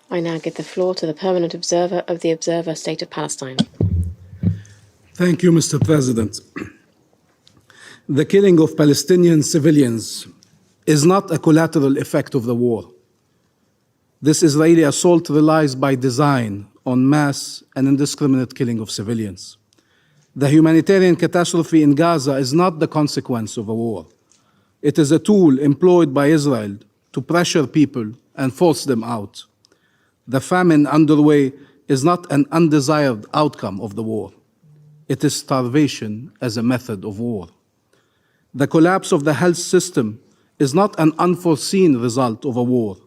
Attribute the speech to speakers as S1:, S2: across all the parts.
S1: I now give the floor to the Permanent Observer of the Observer State of Palestine.
S2: Thank you, Mr. President. The killing of Palestinian civilians is not a collateral effect of the war. This Israeli assault relies by design on mass and indiscriminate killing of civilians. The humanitarian catastrophe in Gaza is not the consequence of a war. It is a tool employed by Israel to pressure people and force them out. The famine underway is not an undesired outcome of the war. It is starvation as a method of war. The collapse of the health system is not an unforeseen result of a war.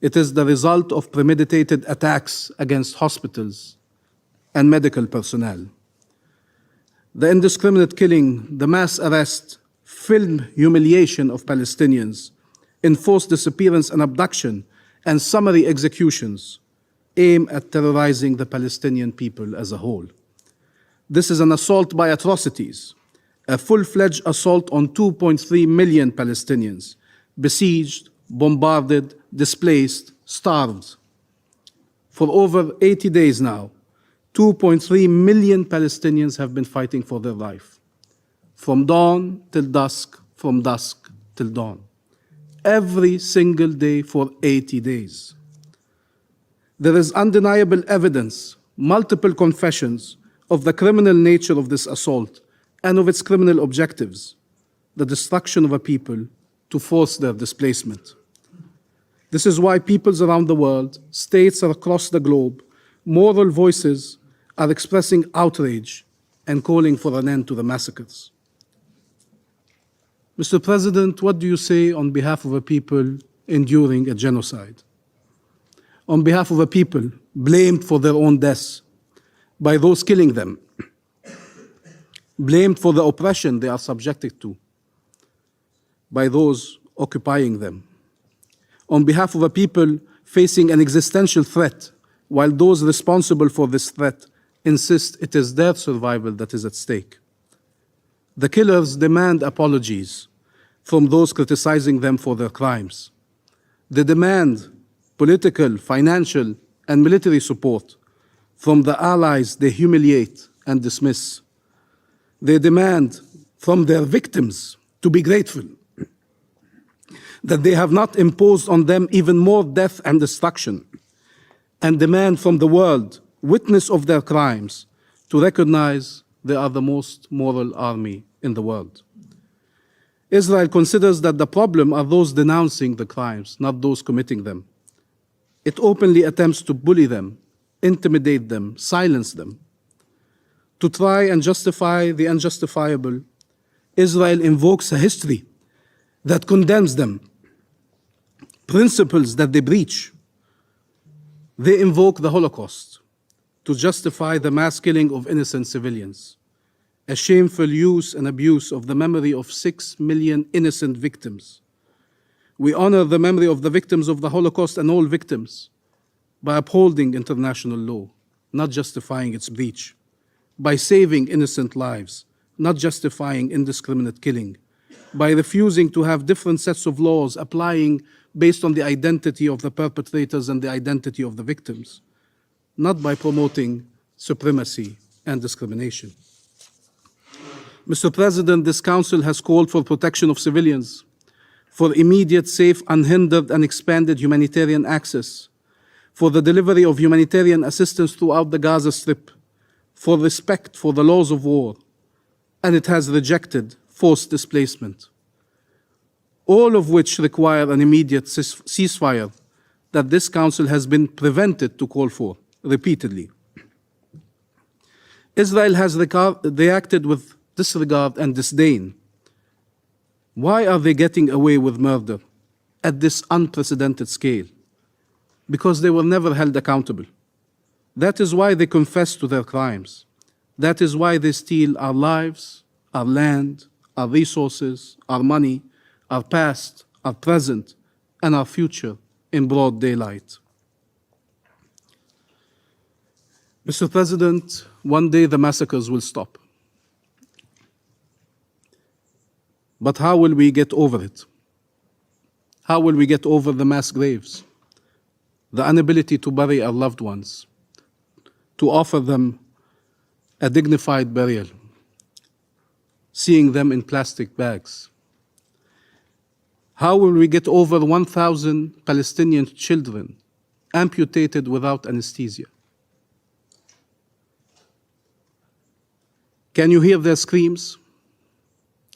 S2: It is the result of premeditated attacks against hospitals and medical personnel. The indiscriminate killing, the mass arrest, filmed humiliation of Palestinians, enforced disappearance and abduction, and summary executions aim at terrorizing the Palestinian people as a whole. This is an assault by atrocities, a full-fledged assault on 2.3 million Palestinians, besieged, bombarded, displaced, starved. For over 80 days now, 2.3 million Palestinians have been fighting for their life. From dawn till dusk, from dusk till dawn. Every single day for 80 days. There is undeniable evidence, multiple confessions of the criminal nature of this assault and of its criminal objectives, the destruction of a people to force their displacement. This is why peoples around the world, states across the globe, moral voices are expressing outrage and calling for an end to the massacres. Mr. President, what do you say on behalf of a people enduring a genocide? On behalf of a people blamed for their own deaths by those killing them, blamed for the oppression they are subjected to by those occupying them. On behalf of a people facing an existential threat, while those responsible for this threat insist it is their survival that is at stake. The killers demand apologies from those criticizing them for their crimes. They demand political, financial, and military support from the allies they humiliate and dismiss. They demand from their victims to be grateful that they have not imposed on them even more death and destruction, and demand from the world, witness of their crimes, to recognize they are the most moral army in the world. Israel considers that the problem are those denouncing the crimes, not those committing them. It openly attempts to bully them, intimidate them, silence them. To try and justify the unjustifiable, Israel invokes a history that condemns them, principles that they breach. They invoke the Holocaust to justify the mass killing of innocent civilians, a shameful use and abuse of the memory of 6 million innocent victims. We honor the memory of the victims of the Holocaust and all victims by upholding international law, not justifying its breach, by saving innocent lives, not justifying indiscriminate killing, by refusing to have different sets of laws applying based on the identity of the perpetrators and the identity of the victims, not by promoting supremacy and discrimination. Mr. President, this Council has called for protection of civilians, for immediate, safe, unhindered, and expanded humanitarian access, for the delivery of humanitarian assistance throughout the Gaza Strip, for respect for the laws of war, and it has rejected forced displacement, all of which require an immediate ceasefire that this Council has been prevented to call for repeatedly. Israel has reacted with disregard and disdain. Why are they getting away with murder at this unprecedented scale? Because they were never held accountable. That is why they confess to their crimes. That is why they steal our lives, our land, our resources, our money, our past, our present, and our future in broad daylight. Mr. President, one day the massacres will stop. But how will we get over it? How will we get over the mass graves, the inability to bury our loved ones, to offer them a dignified burial, seeing them in plastic bags. How will we get over 1,000 Palestinian children amputated without anesthesia? Can you hear their screams?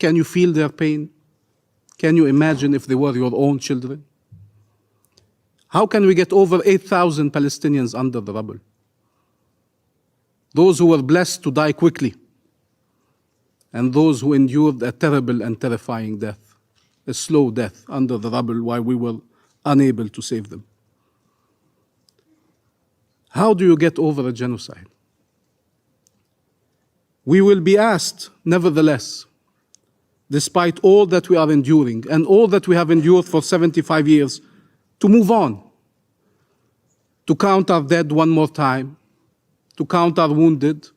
S2: Can you feel their pain? Can you imagine if they were your own children? How can we get over 8,000 Palestinians under the rubble? Those who were blessed to die quickly, and those who endured a terrible and terrifying death, a slow death under the rubble while we were unable to save them. How do you get over a genocide? We will be asked, nevertheless, despite all that we are enduring and all that we have endured for 75 years, to move on, to count our dead one more time, to count our wounded,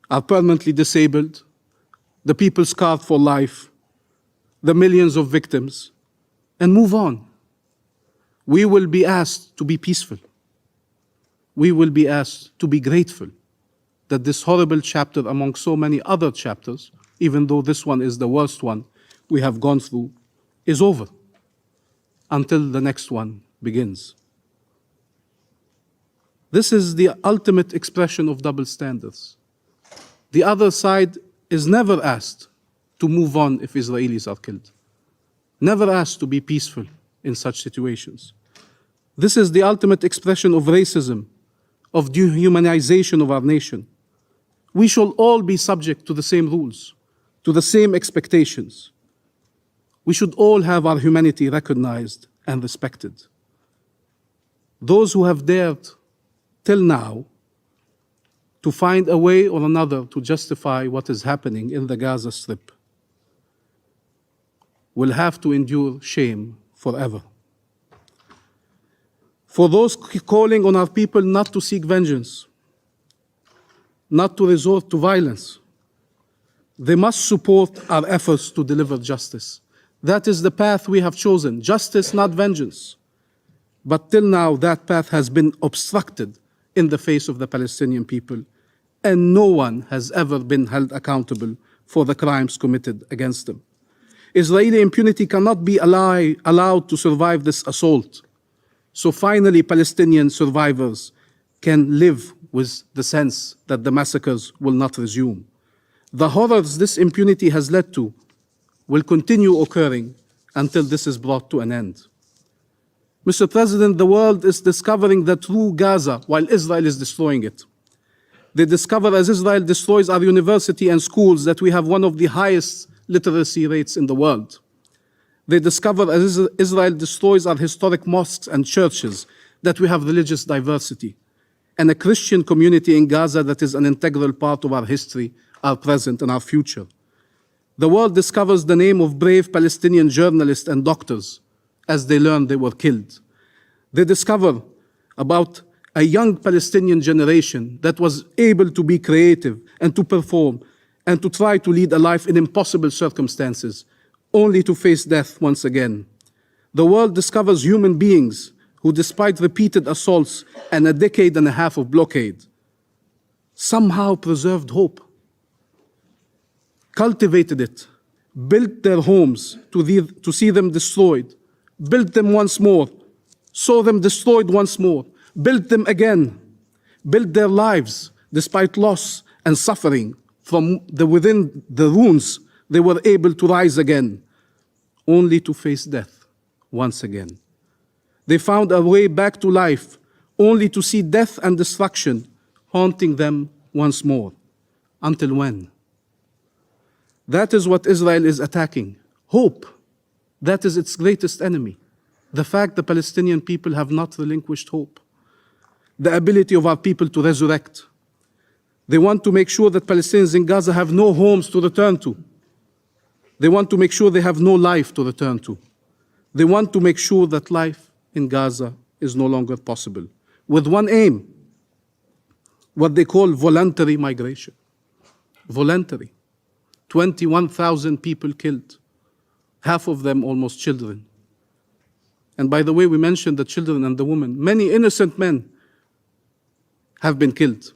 S2: our permanently disabled, the people scarred for life, the millions of victims, and move on. We will be asked to be peaceful. We will be asked to be grateful that this horrible chapter among so many other chapters, even though this one is the worst one we have gone through, is over until the next one begins. This is the ultimate expression of double standards. The other side is never asked to move on if Israelis are killed, never asked to be peaceful in such situations. This is the ultimate expression of racism, of dehumanization of our nation. We shall all be subject to the same rules, to the same expectations. We should all have our humanity recognized and respected. Those who have dared till now to find a way or another to justify what is happening in the Gaza Strip will have to endure shame forever. For those calling on our people not to seek vengeance, not to resort to violence, they must support our efforts to deliver justice. That is the path we have chosen, justice, not vengeance. But till now, that path has been obstructed in the face of the Palestinian people, and no one has ever been held accountable for the crimes committed against them. Israeli impunity cannot be allowed to survive this assault. So finally, Palestinian survivors can live with the sense that the massacres will not resume. The horrors this impunity has led to will continue occurring until this is brought to an end. Mr. President, the world is discovering the true Gaza while Israel is destroying it. They discover as Israel destroys our university and schools that we have one of the highest literacy rates in the world. They discover as Israel destroys our historic mosques and churches that we have religious diversity and a Christian community in Gaza that is an integral part of our history, our present, and our future. The world discovers the name of brave Palestinian journalists and doctors as they learn they were killed. They discover about a young Palestinian generation that was able to be creative and to perform and to try to lead a life in impossible circumstances, only to face death once again. The world discovers human beings who, despite repeated assaults and a decade and a half of blockade, somehow preserved hope, cultivated it, built their homes to see them destroyed, built them once more, saw them destroyed once more, built them again, built their lives despite loss and suffering. From within the ruins, they were able to rise again, only to face death once again. They found a way back to life, only to see death and destruction haunting them once more. Until when? That is what Israel is attacking. Hope. That is its greatest enemy. The fact the Palestinian people have not relinquished hope. The ability of our people to resurrect. They want to make sure that Palestinians in Gaza have no homes to return to. They want to make sure they have no life to return to. They want to make sure that life in Gaza is no longer possible, with one aim, what they call voluntary migration. Voluntary. 21,000 people killed, half of them almost children. And by the way, we mentioned the children and the women. Many innocent men have been killed.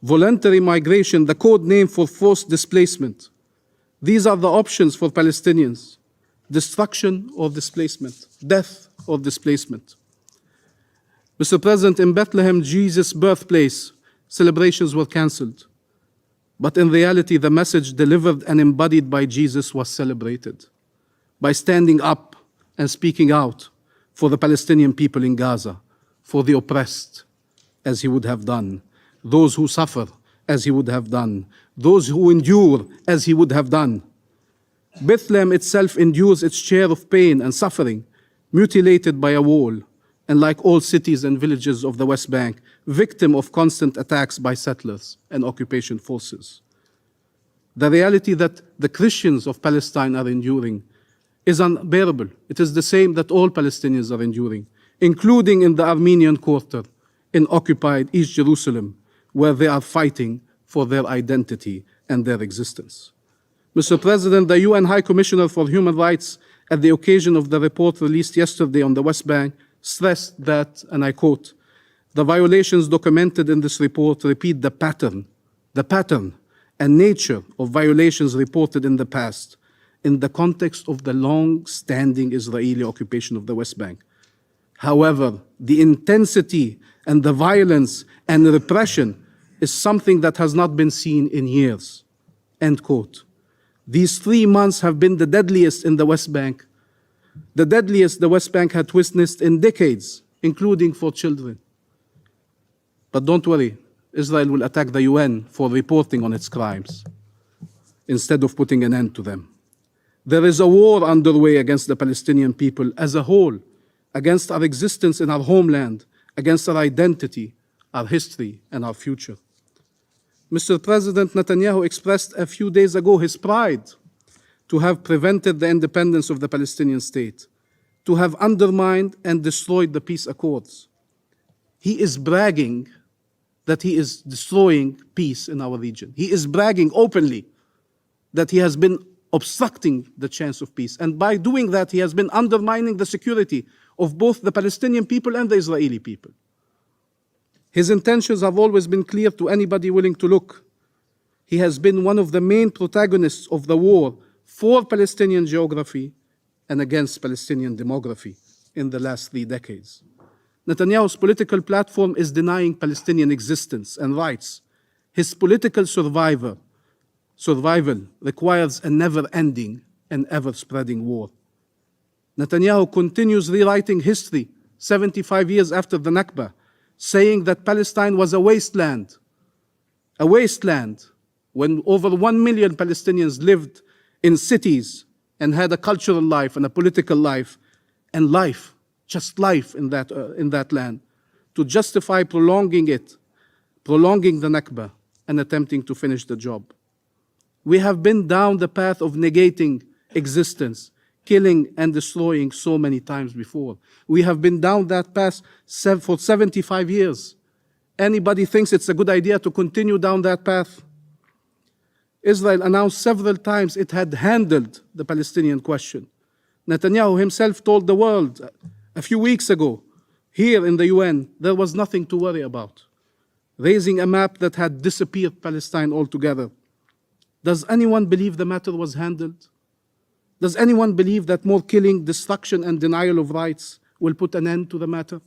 S2: Voluntary migration, the code name for forced displacement. These are the options for Palestinians: destruction or displacement, death or displacement. Mr. President, in Bethlehem, Jesus' birthplace, celebrations were cancelled. But in reality, the message delivered and embodied by Jesus was celebrated by standing up and speaking out for the Palestinian people in Gaza, for the oppressed, as he would have done, those who suffer, as he would have done, those who endure, as he would have done. Bethlehem itself endures its share of pain and suffering, mutilated by a wall, and like all cities and villages of the West Bank, victim of constant attacks by settlers and occupation forces. The reality that the Christians of Palestine are enduring is unbearable. It is the same that all Palestinians are enduring, including in the Armenian Quarter, in occupied East Jerusalem, where they are fighting for their identity and their existence. Mr. President, the UN High Commissioner for Human Rights, at the occasion of the report released yesterday on the West Bank, stressed that, and I quote, "The violations documented in this report repeat the pattern and nature of violations reported in the past in the context of the long-standing Israeli occupation of the West Bank. However, the intensity and the violence and the repression is something that has not been seen in years." End quote. These 3 months have been the deadliest in the West Bank, the deadliest the West Bank had witnessed in decades, including for children. But don't worry, Israel will attack the UN for reporting on its crimes instead of putting an end to them. There is a war underway against the Palestinian people as a whole, against our existence in our homeland, against our identity, our history, and our future. Mr. President, Netanyahu expressed a few days ago his pride to have prevented the independence of the Palestinian state, to have undermined and destroyed the peace accords. He is bragging that he is destroying peace in our region. He is bragging openly that he has been obstructing the chance of peace. And by doing that, he has been undermining the security of both the Palestinian people and the Israeli people. His intentions have always been clear to anybody willing to look. He has been one of the main protagonists of the war for Palestinian geography and against Palestinian demography in the last 3 decades. Netanyahu's political platform is denying Palestinian existence and rights. His political survival requires a never-ending and ever-spreading war. Netanyahu continues rewriting history 75 years after the Nakba, saying that Palestine was a wasteland when over 1 million Palestinians lived in cities and had a cultural life and a political life and life, just life in that land, to justify prolonging the Nakba and attempting to finish the job. We have been down the path of negating existence, killing and destroying so many times before. We have been down that path for 75 years. Anybody thinks it's a good idea to continue down that path? Israel announced several times it had handled the Palestinian question. Netanyahu himself told the world a few weeks ago, here in the UN, there was nothing to worry about, raising a map that had disappeared Palestine altogether. Does anyone believe the matter was handled? Does anyone believe that more killing, destruction, and denial of rights will put an end to the matter?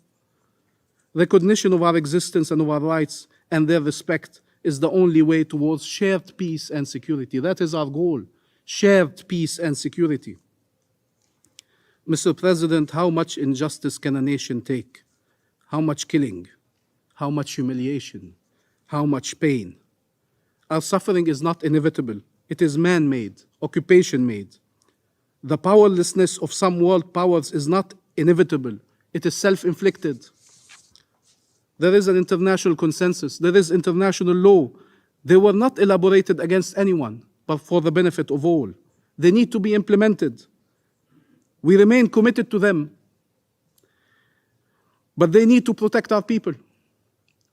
S2: Recognition of our existence and of our rights and their respect is the only way towards shared peace and security. That is our goal, shared peace and security. Mr. President, how much injustice can a nation take? How much killing? How much humiliation? How much pain? Our suffering is not inevitable. It is man-made, occupation-made. The powerlessness of some world powers is not inevitable. It is self-inflicted. There is an international consensus. There is international law. They were not elaborated against anyone, but for the benefit of all. They need to be implemented. We remain committed to them, but they need to protect our people.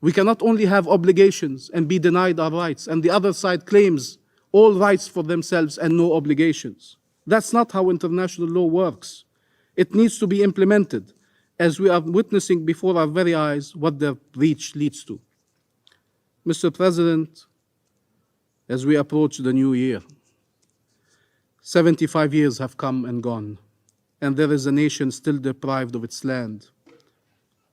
S2: We cannot only have obligations and be denied our rights, and the other side claims all rights for themselves and no obligations. That's not how international law works. It needs to be implemented, as we are witnessing before our very eyes what their breach leads to. Mr. President, as we approach the new year, 75 years have come and gone, and there is a nation still deprived of its land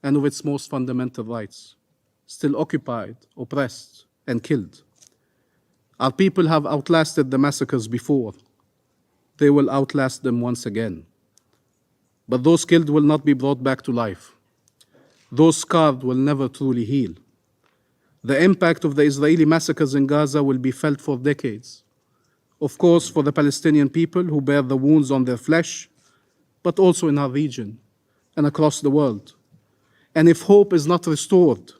S2: and of its most fundamental rights, still occupied, oppressed, and killed. Our people have outlasted the massacres before. They will outlast them once again. But those killed will not be brought back to life. Those scarred will never truly heal. The impact of the Israeli massacres in Gaza will be felt for decades. Of course, for the Palestinian people who bear the wounds on their flesh, but also in our region and across the world. And if hope is not restored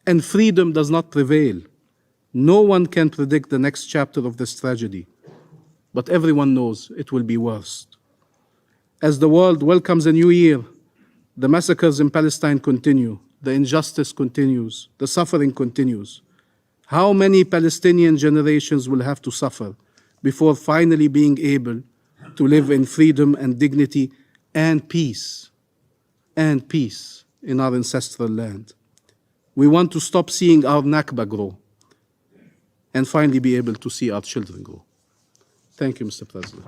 S2: and freedom does not prevail, no one can predict the next chapter of this tragedy. But everyone knows it will be worse. As the world welcomes a new year, the massacres in Palestine continue, the injustice continues, the suffering continues. How many Palestinian generations will have to suffer before finally being able to live in freedom and dignity and peace in our ancestral land? We want to stop seeing our Nakba grow and finally be able to see our children grow. Thank you, Mr. President.